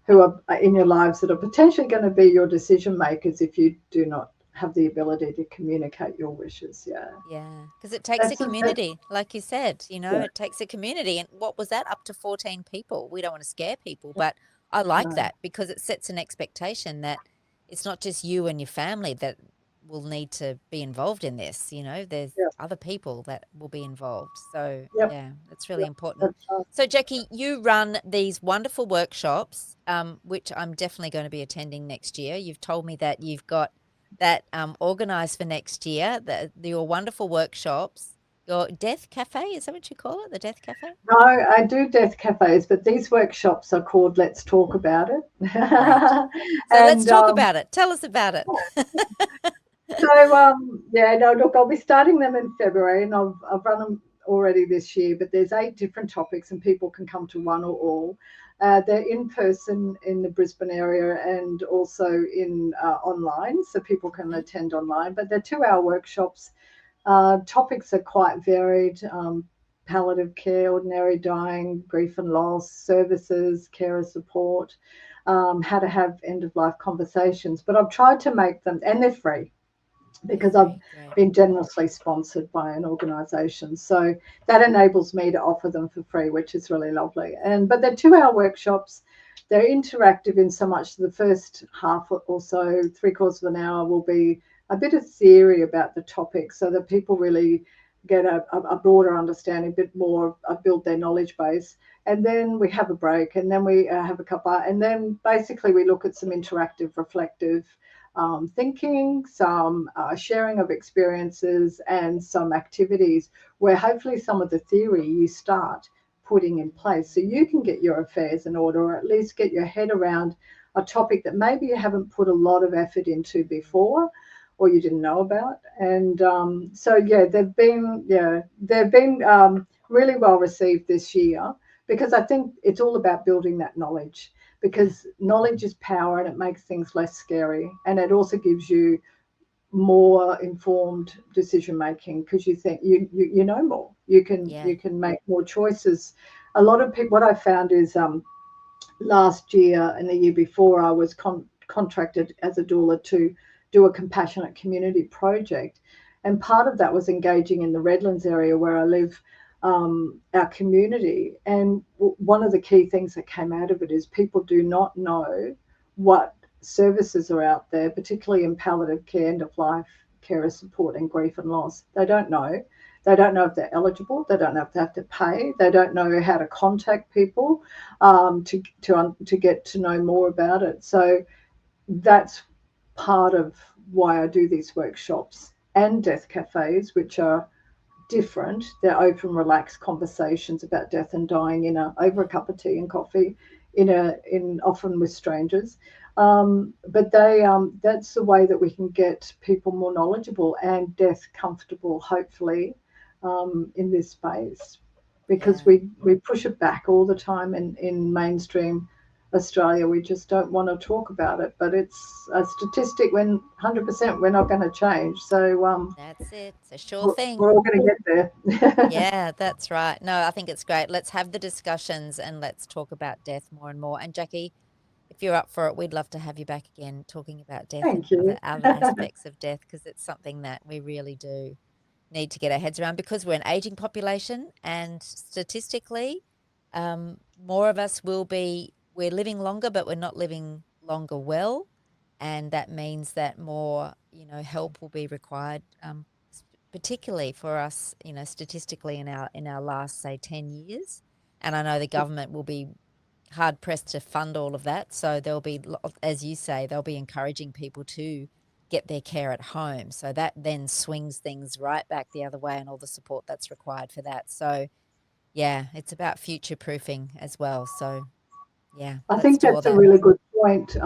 who are in your lives that are potentially going to be your decision makers if you do not have the ability to communicate your wishes. Yeah, because it takes a community, like you said, it takes a community. And what was that? Up to 14 people. We don't want to scare people, but I like that, because it sets an expectation that it's not just you and your family that will need to be involved in this. There's other people that will be involved. So yeah, it's really important. So Jacqui, you run these wonderful workshops, which I'm definitely going to be attending next year. You've told me that you've got that organised for next year, your wonderful workshops, your Death Cafe, is that what you call it, the Death Cafe? No, I do death cafes, but these workshops are called Let's Talk About It. So let's talk about it. Tell us about it. So, look, I'll be starting them in February, and I've run them already this year, but there's 8 different topics, and people can come to one or all. They're in person in the Brisbane area and also in online, so people can attend online. But they're 2-hour workshops. Topics are quite varied: palliative care, ordinary dying, grief and loss, services, carer support, how to have end-of-life conversations. But I've tried to make them, and they're free, because I've been generously sponsored by an organisation. So that enables me to offer them for free, which is really lovely. But they're 2-hour workshops. They're interactive in so much the first half or so, 3/4 of an hour, will be a bit of theory about the topic, so that people really get a broader understanding, a bit more, build their knowledge base. And then we have a break, and then we have a cuppa, and then basically we look at some interactive, reflective thinking, some sharing of experiences, and some activities where hopefully some of the theory you start putting in place, so you can get your affairs in order, or at least get your head around a topic that maybe you haven't put a lot of effort into before, or you didn't know about. And so they've been really well received this year, because I think it's all about building that knowledge, because knowledge is power, and it makes things less scary, and it also gives you more informed decision making, because you think you know more, you can make more choices. A lot of people, what I found is last year and the year before, I was contracted as a doula to do a compassionate community project, and part of that was engaging in the Redlands area where I live, our community. And one of the key things that came out of it is people do not know what services are out there, particularly in palliative care, end of life, carer support, and grief and loss. They don't know. They don't know if they're eligible. They don't know if they have to pay. They don't know how to contact people to get to know more about it. So that's part of why I do these workshops, and death cafes, which are different. They're open, relaxed conversations about death and dying over a cup of tea and coffee, often with strangers. But that's the way that we can get people more knowledgeable and death comfortable, hopefully, in this space, because we push it back all the time in mainstream Australia. We just don't want to talk about it, but it's a statistic when 100% we're not going to change. So that's it. It's a sure thing. We're all going to get there. Yeah, that's right. No, I think it's great. Let's have the discussions and let's talk about death more and more. And Jacqui, if you're up for it, we'd love to have you back again talking about death Thank and you. other aspects of death, because it's something that we really do need to get our heads around, because we're an aging population, and statistically, more of us we're living longer, but we're not living longer well. And that means that more, help will be required, particularly for us, statistically in our last, say, 10 years. And I know the government will be hard pressed to fund all of that. So there'll be, as you say, they'll be encouraging people to get their care at home. So that then swings things right back the other way, and all the support that's required for that. So yeah, it's about future proofing as well. So yeah, I think that's a really good point,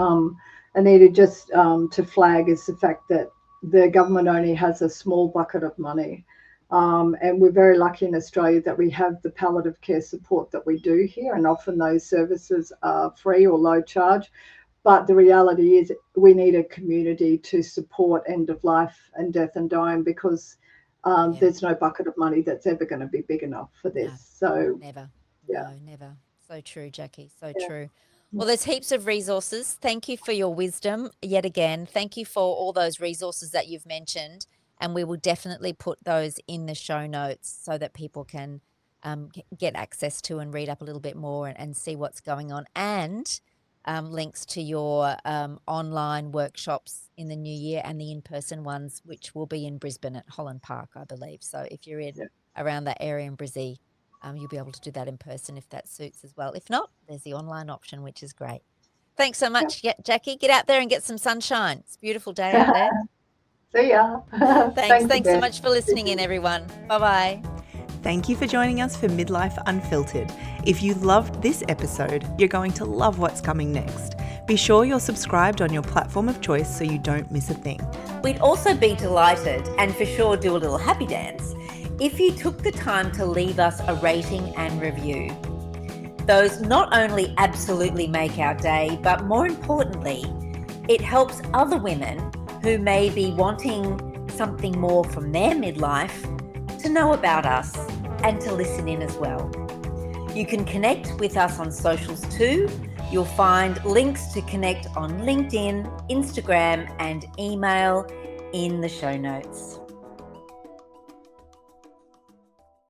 Anita, just to flag, is the fact that the government only has a small bucket of money. And we're very lucky in Australia that we have the palliative care support that we do here, and often those services are free or low charge. But the reality is we need a community to support end of life and death and dying, because there's no bucket of money that's ever going to be big enough for this. No, so never. Yeah. No, never. So true, Jacqui. So true. Well, there's heaps of resources. Thank you for your wisdom yet again. Thank you for all those resources that you've mentioned. And we will definitely put those in the show notes so that people can get access to and read up a little bit more and see what's going on. And links to your online workshops in the new year, and the in-person ones, which will be in Brisbane at Holland Park, I believe. So if you're around that area in Brizzy, you'll be able to do that in person if that suits as well. If not, there's the online option, which is great. Thanks so much, Jacqui. Get out there and get some sunshine. It's a beautiful day out there. See ya. Thanks so much for listening in, everyone. Bye-bye. Thank you for joining us for Midlife Unfiltered. If you loved this episode, you're going to love what's coming next. Be sure you're subscribed on your platform of choice so you don't miss a thing. We'd also be delighted, and for sure do a little happy dance, if you took the time to leave us a rating and review. Those not only absolutely make our day, but more importantly, it helps other women who may be wanting something more from their midlife to know about us and to listen in as well. You can connect with us on socials too. You'll find links to connect on LinkedIn, Instagram, and email in the show notes.